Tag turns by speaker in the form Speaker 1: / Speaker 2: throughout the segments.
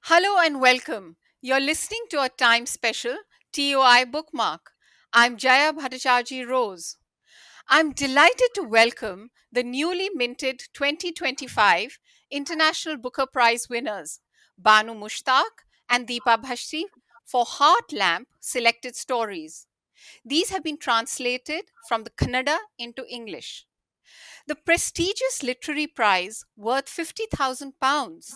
Speaker 1: Hello and welcome. You're listening to a time special TOI bookmark. I'm Jaya Bhattacharjee Rose. I'm delighted to welcome the newly minted 2025 International Booker Prize winners, Banu Mushtaq and Deepa Bhasthi, for Heart Lamp selected stories. These have been translated from the Kannada into English. The prestigious literary prize, worth £50,000,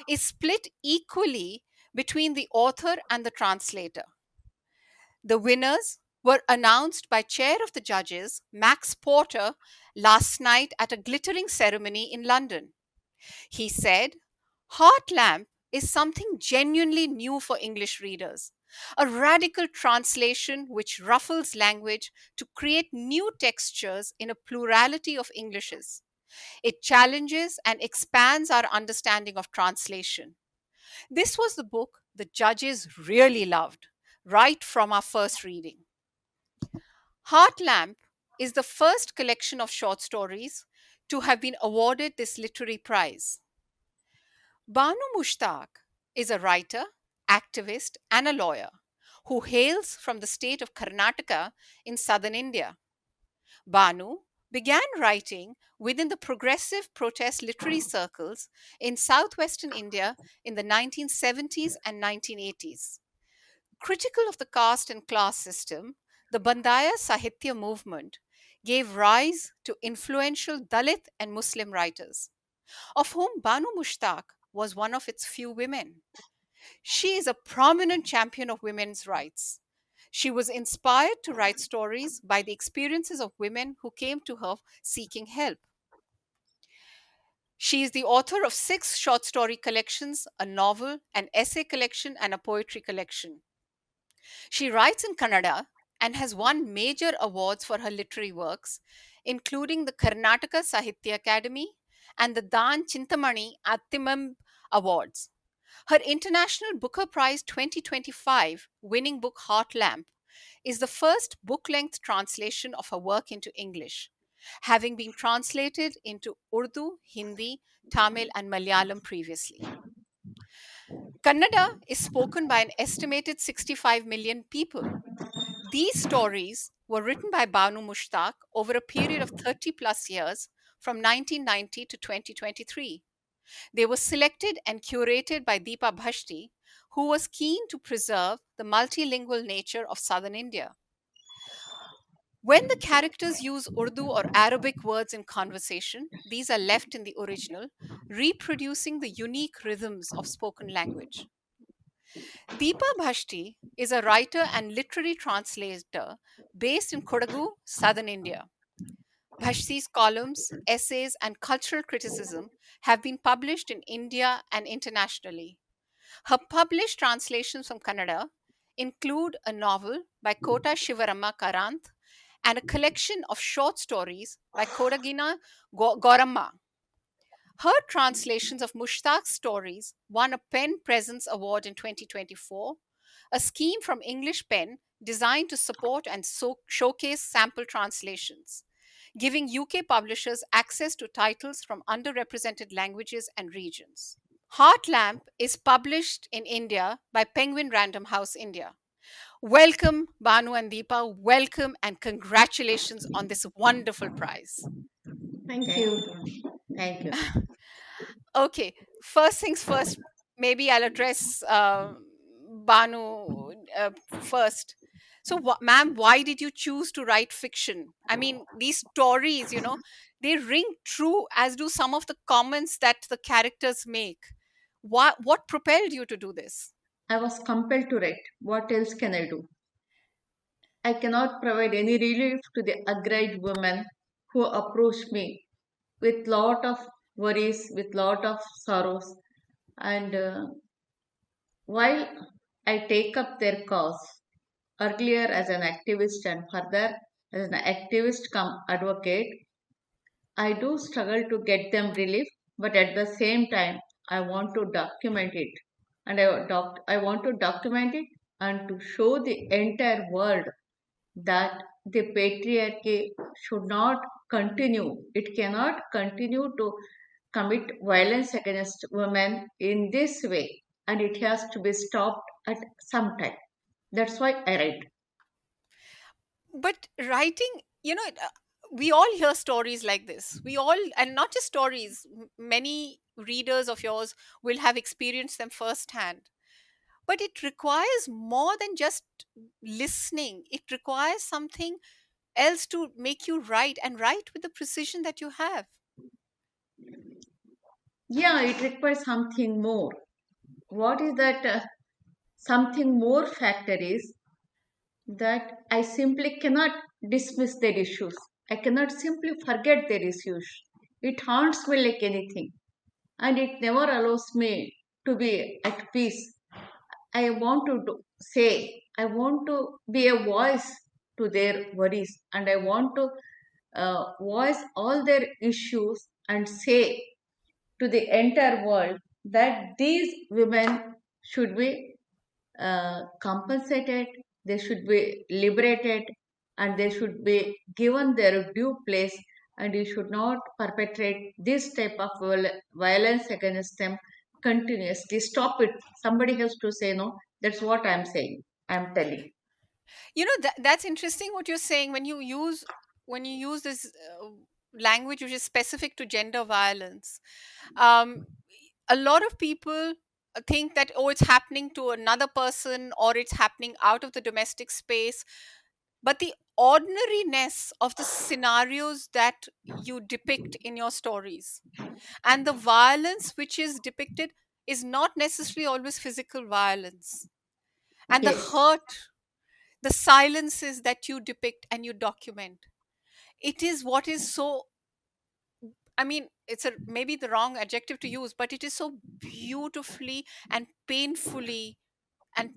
Speaker 1: is split equally between the author and the translator. The winners were announced by Chair of the Judges, Max Porter, last night at a glittering ceremony in London. He said, Heart Lamp is something genuinely new for English readers, a radical translation which ruffles language to create new textures in a plurality of Englishes. It challenges and expands our understanding of translation. This was the book the judges really loved, right from our first reading. Heart Lamp is the first collection of short stories to have been awarded this literary prize. Banu Mushtaq is a writer, activist, and a lawyer who hails from the state of Karnataka in southern India. Banu began writing within the progressive protest literary circles in southwestern India in the 1970s and 1980s. Critical of the caste and class system, the Bandaya Sahitya movement gave rise to influential Dalit and Muslim writers, of whom Banu Mushtaq was one of its few women. She is a prominent champion of women's rights. She was inspired to write stories by the experiences of women who came to her seeking help. She is the author of six short story collections, a novel, an essay collection, and a poetry collection. She writes in Kannada and has won major awards for her literary works, including the Karnataka Sahitya Academy and the Dan Chintamani Attimam Awards. Her International Booker Prize 2025 winning book Heart Lamp is the first book length translation of her work into English, having been translated into Urdu, Hindi, Tamil, and Malayalam previously. Kannada is spoken by an estimated 65 million people. These stories were written by Banu Mushtaq over a period of 30 plus years from 1990 to 2023. They were selected and curated by Deepa Bhasthi, who was keen to preserve the multilingual nature of southern India. When the characters use Urdu or Arabic words in conversation, these are left in the original, reproducing the unique rhythms of spoken language. Deepa Bhashti is a writer and literary translator based in Kodagu, southern India. Bhashti's columns, essays, and cultural criticism have been published in India and internationally. Her published translations from Kannada include a novel by Kota Shivaramma Karanth and a collection of short stories by Kodagina Goramma. Her translations of Mushtaq's stories won a Pen Presence Award in 2024, a scheme from English Pen designed to support and showcase sample translations, giving UK publishers access to titles from underrepresented languages and regions. Heart Lamp is published in India by Penguin Random House India. Welcome, Banu and Deepa. Welcome and congratulations on this wonderful prize.
Speaker 2: Thank
Speaker 3: Thank
Speaker 2: you.
Speaker 3: you. Thank you.
Speaker 1: Okay, first things first, maybe I'll address Banu first. So, ma'am, why did you choose to write fiction? I mean, these stories, they ring true, as do some of the comments that the characters make. What propelled you to do this?
Speaker 2: I was compelled to write. What else can I do? I cannot provide any relief to the aggrieved women who approach me with lot of worries, with lot of sorrows. And while I take up their cause earlier as an activist and further as an activist come advocate, I do struggle to get them relief, but at the same time, I want to document it. And I want to document it and to show the entire world that the patriarchy should not continue. It cannot continue to commit violence against women in this way. and it has to be stopped at some time. That's why I write.
Speaker 1: But writing, we all hear stories like this. We all, and not just stories, many readers of yours will have experienced them firsthand. But it requires more than just listening, it requires something else to make you write, and write with the precision that you have.
Speaker 2: Yeah, it requires something more. What is that something more factor is that I simply cannot dismiss their issues. I cannot simply forget their issues. It haunts me like anything, and it never allows me to be at peace. I want to say, I want to be a voice to their worries, and I want to voice all their issues and say to the entire world that these women should be compensated, they should be liberated, and they should be given their due place. And you should not perpetrate this type of violence against them continuously. Stop it. Somebody has to say no. That's what I'm saying. I'm telling.
Speaker 1: That's interesting what you're saying. When you use this language which is specific to gender violence, um, a lot of people think that, oh, it's happening to another person, or it's happening out of the domestic space. But the ordinariness of the scenarios that you depict in your stories, and the violence which is depicted, is not necessarily always physical violence. And the
Speaker 2: Yes.
Speaker 1: hurt, the silences that you depict and you document, it is what is so, I mean, it's a maybe the wrong adjective to use, but it is so beautifully and painfully and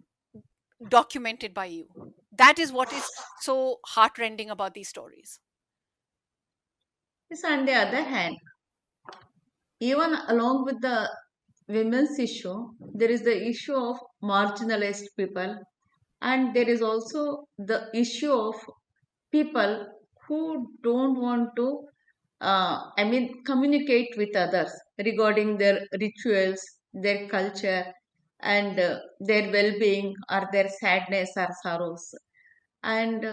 Speaker 1: documented by you. That is what is so heartrending about these stories.
Speaker 2: Yes, on the other hand, even along with the women's issue, there is the issue of marginalized people, and there is also the issue of people who don't want to, communicate with others regarding their rituals, their culture, and their well-being, or their sadness or sorrows. And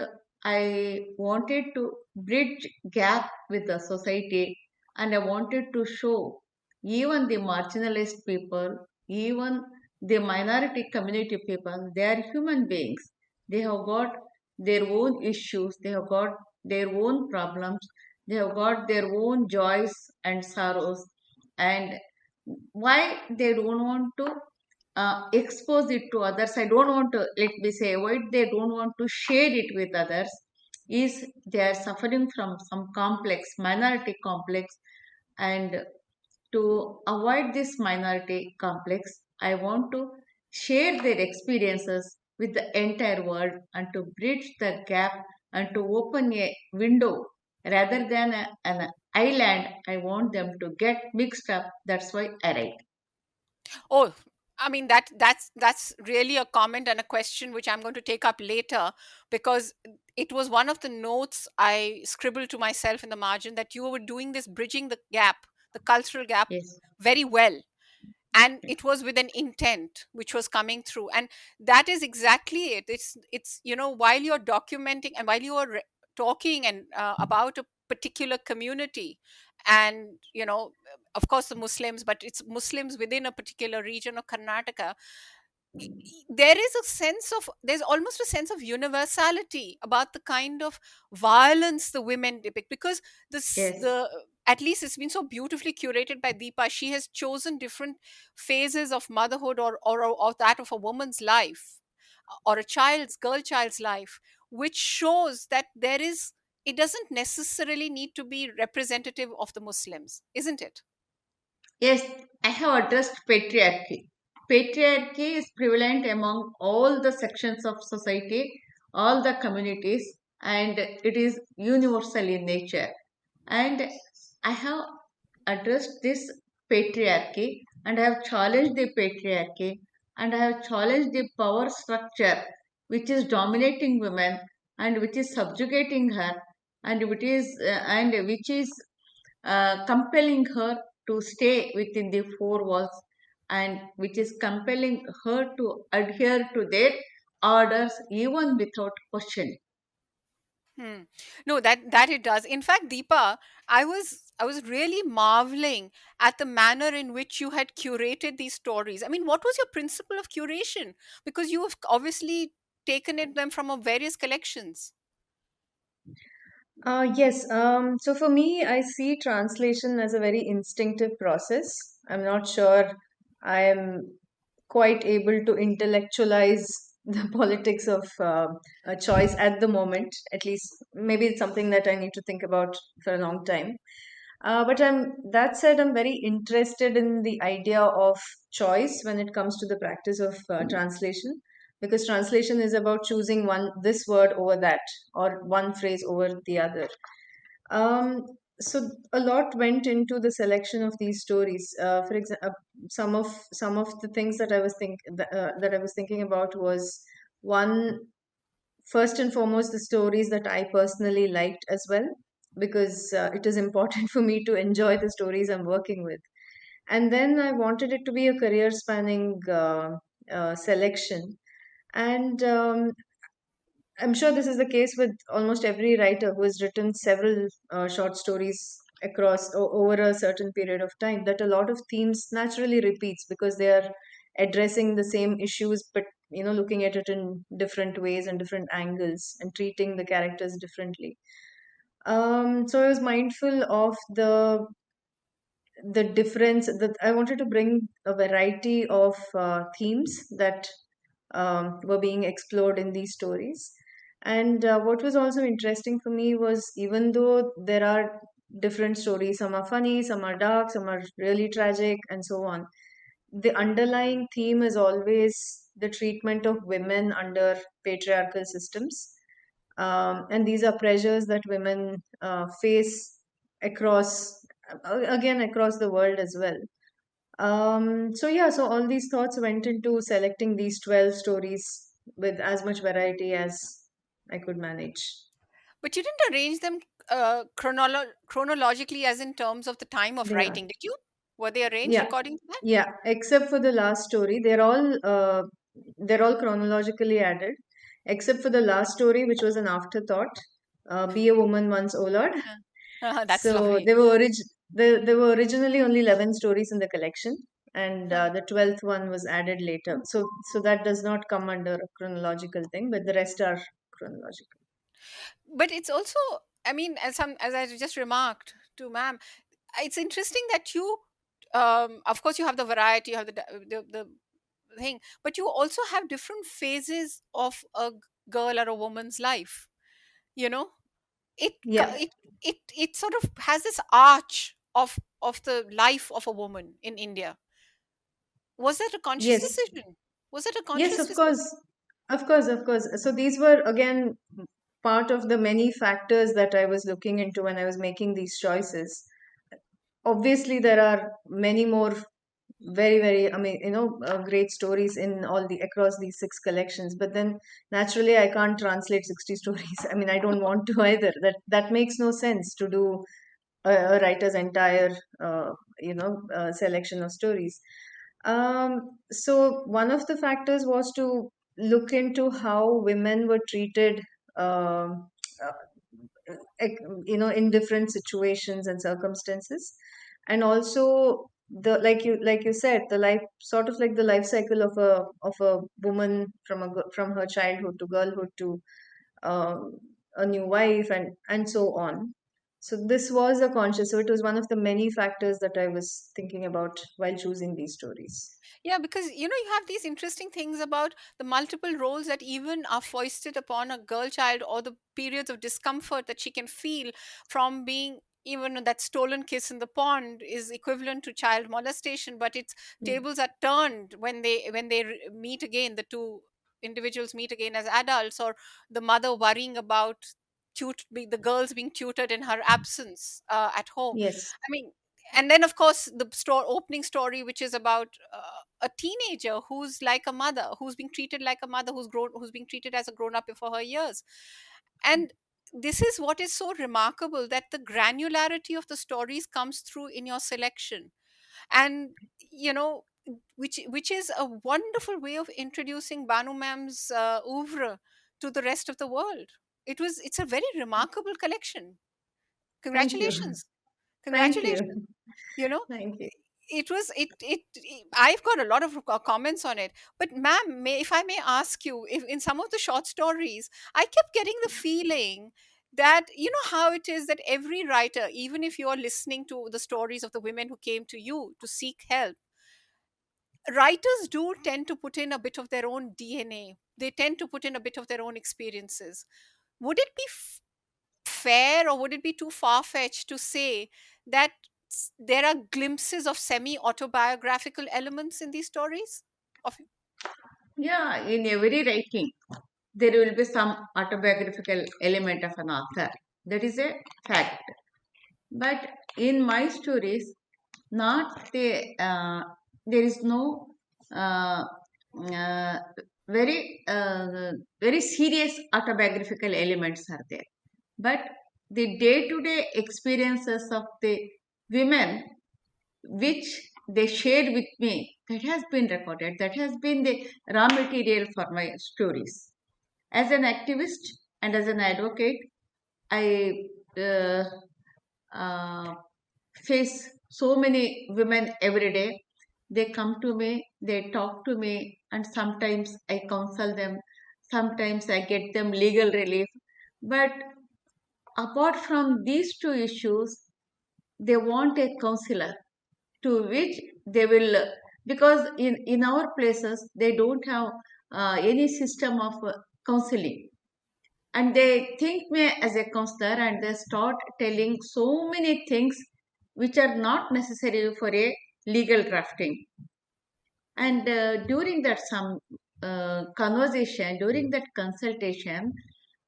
Speaker 2: I wanted to bridge gap with the society, and I wanted to show even the marginalized people, even the minority community people, they are human beings. They have got their own issues, they have got their own problems, they have got their own joys and sorrows. And why they don't want to expose it to others, I don't want to, let me say, why they don't want to share it with others, is they are suffering from some complex, minority complex. And to avoid this minority complex, I want to share their experiences with the entire world, and to bridge the gap, and to open a window rather than an island. I want them to get mixed up. That's why I write.
Speaker 1: Oh, I mean, that's really a comment and a question which I'm going to take up later, because it was one of the notes I scribbled to myself in the margin, that you were doing this bridging the gap, the cultural gap,
Speaker 2: Yes.
Speaker 1: very well. And it was with an intent which was coming through, and that is exactly it. It's while you're documenting and while you are talking and about a particular community, and of course the Muslims, but it's Muslims within a particular region of Karnataka, there is a sense of, there's almost a sense of universality about the kind of violence the women depict, because
Speaker 2: Yes.
Speaker 1: the at least it's been so beautifully curated by Deepa. She has chosen different phases of motherhood, or that of a woman's life, or a girl child's life, which shows that there is, it doesn't necessarily need to be representative of the Muslims, isn't it?
Speaker 2: Yes, I have addressed patriarchy. Patriarchy is prevalent among all the sections of society, all the communities, and it is universal in nature. And I have addressed this patriarchy, and I have challenged the patriarchy, and I have challenged the power structure which is dominating women, and which is subjugating her, and which is compelling her to stay within the four walls. and which is compelling her to adhere to their orders even without question.
Speaker 1: Hmm. No, that it does. In fact, Deepa, I was really marveling at the manner in which you had curated these stories. I mean, what was your principle of curation? Because you have obviously taken it them from various collections.
Speaker 3: Yes. So for me, I see translation as a very instinctive process. I'm not sure I am quite able to intellectualize the politics of a choice at the moment. At least, maybe it's something that I need to think about for a long time. But that said, I'm very interested in the idea of choice when it comes to the practice of translation, because translation is about choosing this word over that, or one phrase over the other. So a lot went into the selection of these stories. For example, some of the things that I was thinking about was one. First and foremost, the stories that I personally liked as well, because it is important for me to enjoy the stories I'm working with. And then I wanted it to be a career spanning selection. And I'm sure this is the case with almost every writer who has written several short stories over a certain period of time, that a lot of themes naturally repeats because they are addressing the same issues, but looking at it in different ways and different angles and treating the characters differently. So I was mindful of the difference, that I wanted to bring a variety of themes that were being explored in these stories. And what was also interesting for me was, even though there are different stories, some are funny, some are dark, some are really tragic, and so on, the underlying theme is always the treatment of women under patriarchal systems. And these are pressures that women face across, again, across the world as well. So yeah, so all these thoughts went into selecting these 12 stories with as much variety as I could manage.
Speaker 1: But you didn't arrange them chronologically, as in terms of the time of
Speaker 3: They are.
Speaker 1: writing, did you? Were they arranged
Speaker 3: Yeah,
Speaker 1: according to that?
Speaker 3: yeah. Except for the last story, they're all chronologically added, except for the last story, which was an afterthought. Be a woman once, oh Lord.
Speaker 1: That's
Speaker 3: So
Speaker 1: lovely.
Speaker 3: there were originally only 11 stories in the collection, and
Speaker 1: Huh.
Speaker 3: the 12th one was added later. So that does not come under a chronological thing, but the rest are chronological.
Speaker 1: But it's also, I mean, as I just remarked to ma'am, it's interesting that you, of course, you have the variety, you have the thing, but you also have different phases of girl or a woman's life. You know, it
Speaker 3: Yeah.
Speaker 1: co- it sort of has this arch of the life of a woman in India. Was that a conscious
Speaker 3: Yes.
Speaker 1: decision? Was it a
Speaker 3: Yes,
Speaker 1: conscious
Speaker 3: of
Speaker 1: decision?
Speaker 3: course. Of course, of course. So these were again part of the many factors that I was looking into when I was making these choices. Obviously, there are many more very, very, I mean, great stories in all the across these six collections. But then naturally, I can't translate 60 stories. I mean, I don't want to either. That makes no sense to do a writer's entire, selection of stories. So one of the factors was to look into how women were treated, um, in different situations and circumstances, and also the like you said, the life, sort of like the life cycle of a woman from her childhood to girlhood to um, a new wife, and so on. So this was a conscious. So it was one of the many factors that I was thinking about while choosing these stories.
Speaker 1: Yeah, because you have these interesting things about the multiple roles that even are foisted upon a girl child, or the periods of discomfort that she can feel from being, even that stolen kiss in the pond is equivalent to child molestation, but its
Speaker 3: Mm.
Speaker 1: tables are turned when they meet again, the two individuals meet again as adults, or the mother worrying about the girls being tutored in her absence at home.
Speaker 3: Yes.
Speaker 1: I mean, and then of course the opening story, which is about a teenager who's like a mother, who's being treated like a mother, who's being treated as a grown up before her years. And this is what is so remarkable, that the granularity of the stories comes through in your selection. And you know which is a wonderful way of introducing Banu Mam's oeuvre to the rest of the world. It's a very remarkable collection.
Speaker 3: Thank you.
Speaker 1: Congratulations.
Speaker 3: Thank
Speaker 1: Congratulations.
Speaker 3: you.
Speaker 1: You know,
Speaker 3: Thank you.
Speaker 1: I've got a lot of comments on it, but ma'am, if I may ask you, if in some of the short stories I kept getting the feeling that, you know how it is that every writer, even if you're listening to the stories of the women who came to you to seek help, writers do tend to put in a bit of their own DNA. They tend to put in a bit of their own experiences. Would it be fair, or would it be too far fetched to say that there are glimpses of semi autobiographical elements in these stories? Of
Speaker 2: Yeah, in every writing, there will be some autobiographical element of an author. That is a fact. But in my stories, not there is no uh, uh, very serious autobiographical elements are there. But the day-to-day experiences of the women which they shared with me, that has been recorded, that has been the raw material for my stories. As an activist and as an advocate, I uh, uh, face so many women every day. They come to me, they talk to me, and sometimes I counsel them, sometimes I get them legal relief. But apart from these two issues, they want a counselor to which they will, because in our places, they don't have any system of counseling, and they think me as a counselor and they start telling so many things which are not necessary for a legal drafting. And during that some conversation, during that consultation,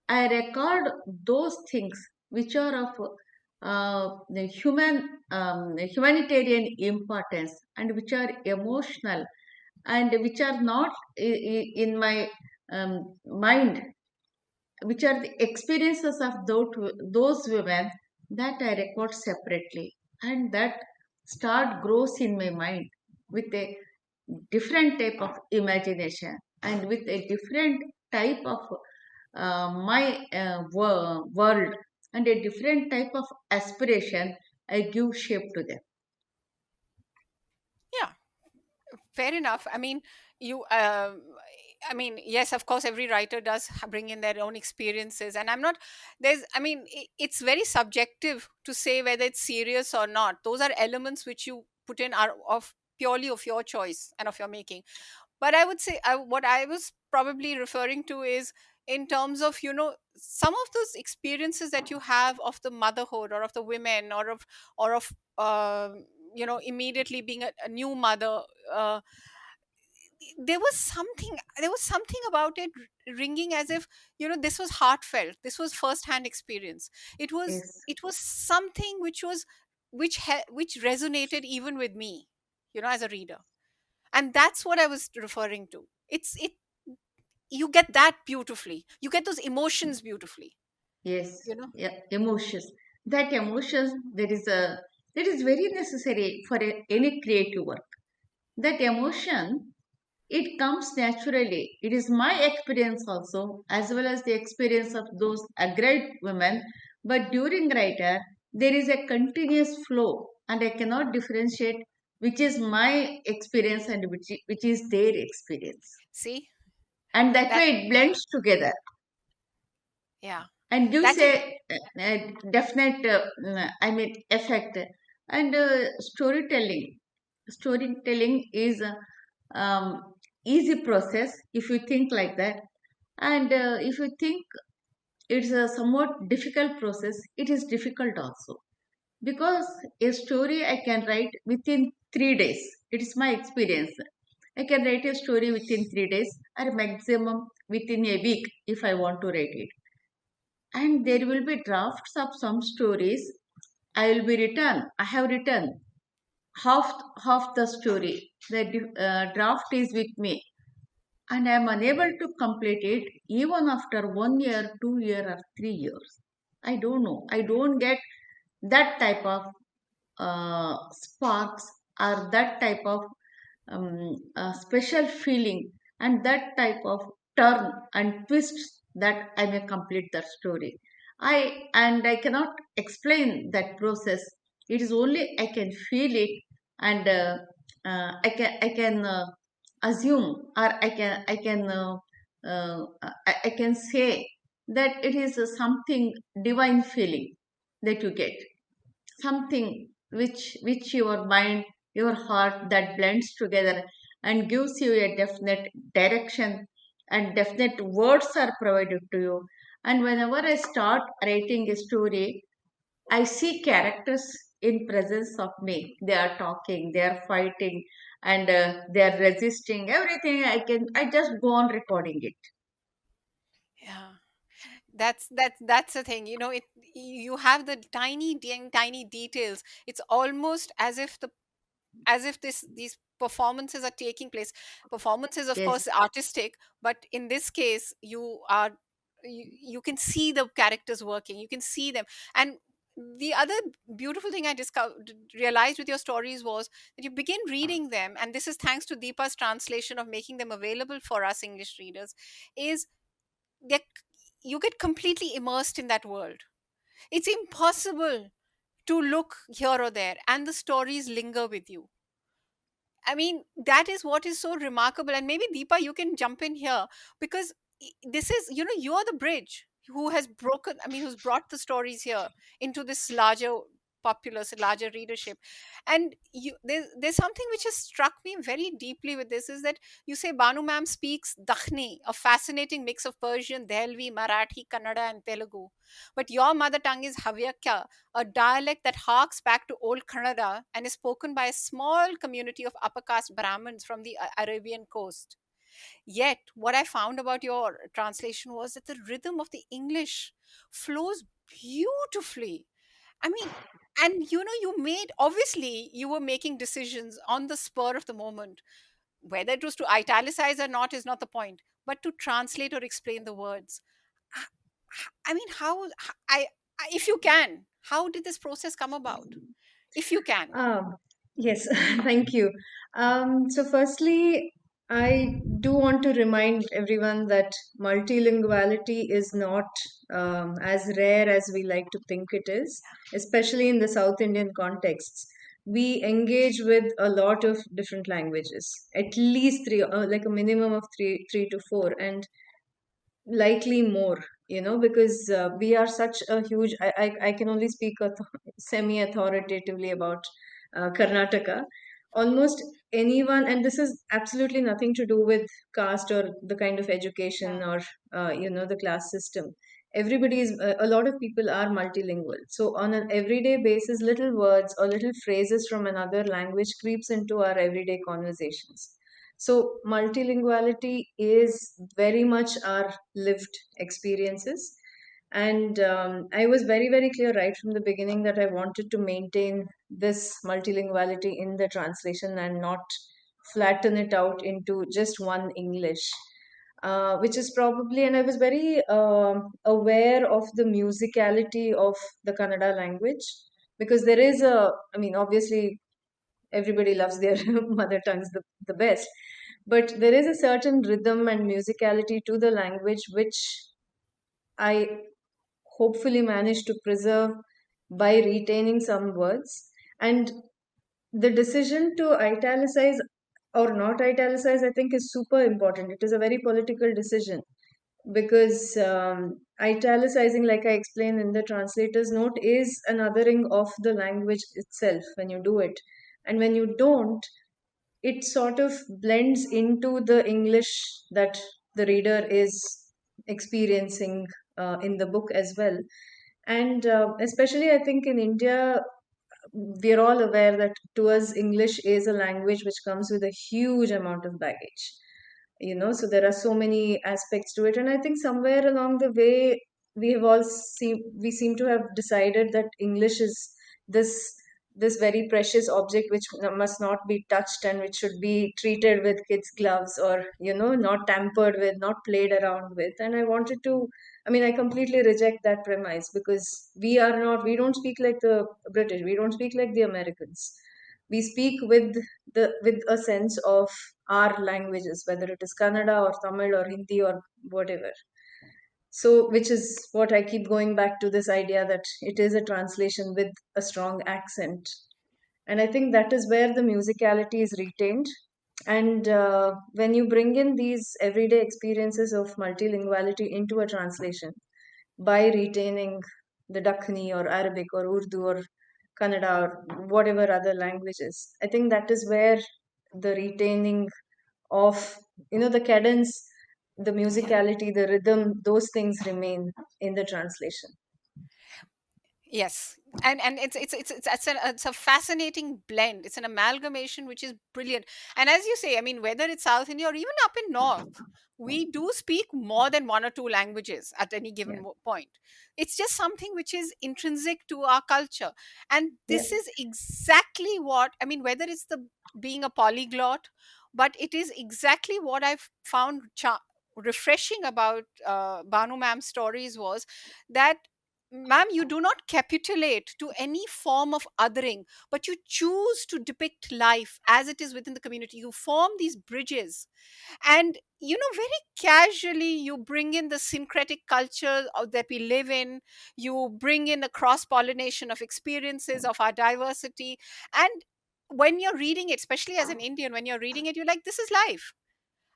Speaker 2: I record those things which are of the humanitarian importance, and which are emotional, and which are not in my mind, which are the experiences of those women, that I record separately, and that start grows in my mind with a different type of imagination, and with a different type of world, and a different type of aspiration. I give shape to them.
Speaker 1: Yeah, fair enough. I mean, you I mean, yes, of course every writer does bring in their own experiences, and I'm not there's I mean, it's very subjective to say whether it's serious or not. Those are elements which you put in are of purely of your choice and of your making. But I would say, what I was probably referring to is in terms of, some of those experiences that you have of the motherhood, or of the women, or of immediately being a new mother. There was something about it ringing as if, this was heartfelt, this was first hand experience.
Speaker 2: Yes,
Speaker 1: It was something which resonated even with me, as a reader. And that's what I was referring to. It You get that beautifully, you get those emotions beautifully,
Speaker 2: yes,
Speaker 1: you know
Speaker 2: yeah, emotions. That emotions, that is very necessary for any creative work. That emotion, it comes naturally. It is my experience also, as well as the experience of those agreed women. But during writer, there is a continuous flow, and I cannot differentiate which is my experience and which is their experience.
Speaker 1: See
Speaker 2: And that
Speaker 1: that.
Speaker 2: way it blends together
Speaker 1: Yeah,
Speaker 2: and gives
Speaker 1: that is.
Speaker 2: a definite, I mean, effect. And storytelling is easy process if you think like that. And if you think it's a somewhat difficult process, it is difficult also, because a story I can write within 3 days. It is my experience. I can write a story within 3 days, or maximum within a week if I want to write it. And there will be drafts of some stories. I have written half the story. The draft is with me, and I am unable to complete it even after 1 year, 2 year, or 3 years. I don't know. I don't get that type of sparks, or that type of a special feeling and that type of turn and twist that I may complete that story. I cannot explain that process. It is only I can feel it, and I can assume, or I can say that it is something divine feeling that you get, something which your mind, your heart, that blends together and gives you a definite direction, and definite words are provided to you. And whenever I start writing a story, I see characters in presence of me. They are talking, they are fighting, and they are resisting everything. I just go on recording it.
Speaker 1: Yeah. That's the thing, it you have the tiny details. It's almost as if these performances are taking place. Performances, of
Speaker 2: Yes,
Speaker 1: course, artistic, but in this case, you can see the characters working, you can see them. And the other beautiful thing I discovered realized with your stories was that you begin reading them, and this is thanks to Deepa's translation of making them available for us English readers, is they you get completely immersed in that world. It's impossible to look here or there, and the stories linger with you. I mean, that is what is so remarkable. And maybe Deepa, you can jump in here, because this is, you're the bridge who has broken, I mean, who's brought the stories here into this larger populace, larger readership. And there's something which has struck me very deeply with this, is that you say Banu ma'am speaks Dakhni, a fascinating mix of Persian, Delhi, Marathi, Kannada, and Telugu. But your mother tongue is Havyaka, a dialect that harks back to Old Kannada and is spoken by a small community of upper caste Brahmins from the Arabian coast. Yet, what I found about your translation was that the rhythm of the English flows beautifully. I mean, and obviously, you were making decisions on the spur of the moment. Whether it was to italicize or not is not the point, but to translate or explain the words. I mean, if you can, how did this process come about? If you can.
Speaker 3: Um, yes, thank you. So, firstly, I do want to remind everyone that multilinguality is not as rare as we like to think it is, especially in the South Indian contexts. We engage with a lot of different languages, at least three, like a minimum of three to four, and likely more, because we are such a huge, I can only speak semi authoritatively about Karnataka. Almost anyone, and this is absolutely nothing to do with caste or the kind of education
Speaker 1: Yeah.
Speaker 3: or the class system. Everybody is, a lot of people are multilingual, so on an everyday basis, little words or little phrases from another language creeps into our everyday conversations. So, multilinguality is very much our lived experiences. And I was very, very clear right from the beginning that I wanted to maintain this multilinguality in the translation and not flatten it out into just one English. Which is probably, and I was very aware of the musicality of the Kannada language, because there is I mean, obviously, everybody loves their mother tongues the best, but there is a certain rhythm and musicality to the language which I hopefully managed to preserve by retaining some words. And the decision to italicize or not italicize, I think, is super important. It is a very political decision, because italicizing, like I explained in the translator's note, is an othering of the language itself when you do it. And when you don't, it sort of blends into the English that the reader is experiencing in the book as well. And especially, I think in India, we're all aware that to us, English is a language which comes with a huge amount of baggage. So there are so many aspects to it, and I think somewhere along the way, we seem to have decided that English is this this very precious object which must not be touched and which should be treated with kids gloves, or not tampered with, not played around with. And I wanted to, I mean, I completely reject that premise, because we don't speak like the British, we don't speak like the Americans. we speak with a sense of our languages, whether it is Kannada or Tamil or Hindi or whatever. So, which is what I keep going back to, this idea that it is a translation with a strong accent. And I think that is where the musicality is retained. And when you bring in these everyday experiences of multilinguality into a translation by retaining the Dakhini or Arabic or Urdu or Kannada or whatever other languages, I think that is where the retaining of, the cadence, the musicality, the rhythm, those things remain in the translation.
Speaker 1: Yes, and it's a fascinating blend. It's an amalgamation which is brilliant. And as you say, I mean, whether it's South India or even up in North, we do speak more than one or two languages at any given
Speaker 3: Yeah.
Speaker 1: point. It's just something which is intrinsic to our culture, and
Speaker 3: Yeah.
Speaker 1: this is exactly what I mean. Whether it's the being a polyglot, but it is exactly what I've found refreshing about Banu Ma'am's stories was that, ma'am, you do not capitulate to any form of othering, but you choose to depict life as it is within the community. You form these bridges, and very casually you bring in the syncretic culture that we live in. You bring in a cross pollination of experiences of our diversity, and when you're reading it, especially as an Indian, when you're reading it, you're like, this is life.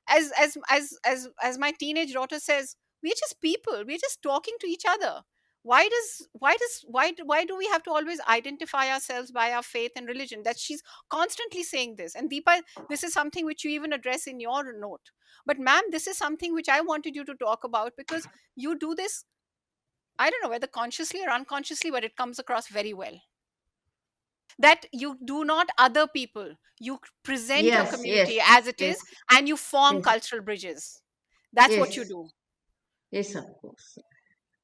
Speaker 1: As my teenage daughter says, we're just people, we're just talking to each other. Why do we have to always identify ourselves by our faith and religion? That she's constantly saying this. And Deepa, this is something which you even address in your note. But ma'am, this is something which I wanted you to talk about, because you do this, I don't know whether consciously or unconsciously, but it comes across very well, that you do not other people, you present your
Speaker 2: Yes, yes,
Speaker 1: community as it
Speaker 2: yes,
Speaker 1: is, and you form
Speaker 2: yes,
Speaker 1: cultural bridges. That's what you
Speaker 2: yes,
Speaker 1: do.
Speaker 2: yes, of course.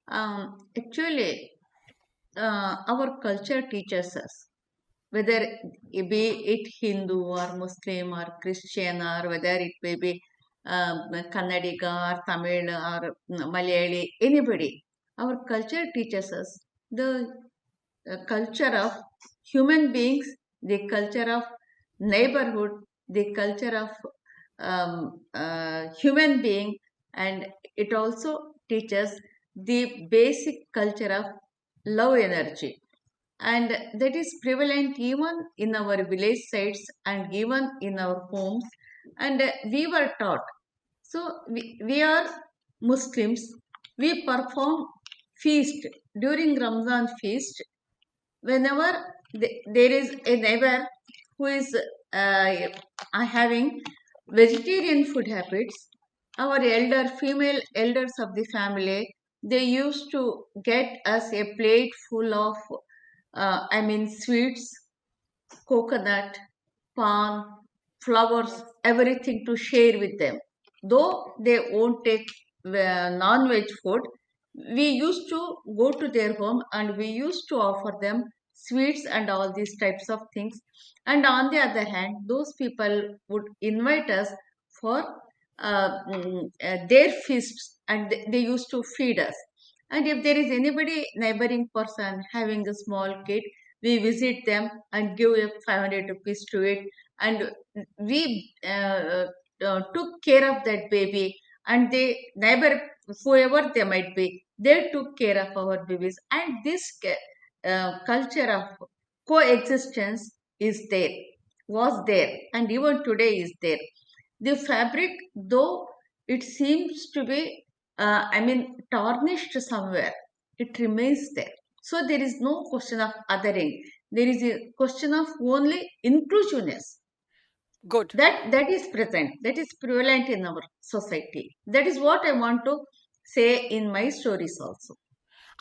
Speaker 2: Actually, our culture teaches us, whether it be it Hindu or Muslim or Christian, or whether it may be Kannadiga or Tamil or Malayali, anybody. Our culture teaches us the culture of human beings, the culture of neighborhood, the culture of human being, and it also teaches the basic culture of love energy. And that is prevalent even in our village sites and even in our homes. And we were taught. So we are Muslims. We perform feast during Ramzan feast. Whenever there is a neighbor who is uh, having vegetarian food habits, our female elders of the family, they used to get us a plate full of, sweets, coconut, pan, flowers, everything to share with them. Though they won't take non-veg food, we used to go to their home and we used to offer them sweets and all these types of things. And on the other hand, those people would invite us for their feasts, and they used to feed us. And if there is anybody neighboring person having a small kid, we visit them and give a 500 rupees to it, and we took care of that baby, and they neighbor, whoever they might be, they took care of our babies. And this culture of coexistence is there, was there, and even today is there. The fabric, though it seems to be, tarnished somewhere, it remains there. So there is no question of othering. There is a question of only inclusiveness.
Speaker 1: Good.
Speaker 2: That is present. That is prevalent in our society. That is what I want to say in my stories also.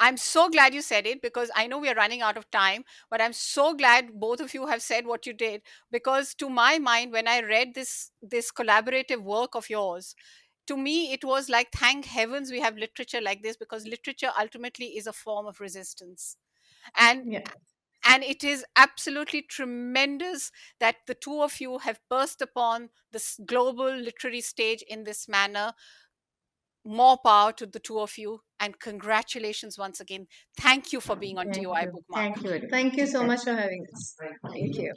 Speaker 1: I'm so glad you said it, because I know we are running out of time, but I'm so glad both of you have said what you did, because to my mind, when I read this collaborative work of yours, to me it was like, thank heavens we have literature like this, because literature ultimately is a form of resistance. And
Speaker 3: Yeah.
Speaker 1: and it is absolutely tremendous that the two of you have burst upon this global literary stage in this manner. More power to the two of you, and congratulations once again. Thank you for being on
Speaker 2: Thank
Speaker 1: TOI
Speaker 2: you.
Speaker 1: Bookmark.
Speaker 2: Thank you very
Speaker 3: Thank you so
Speaker 2: much.
Speaker 3: much for having us. Thank you.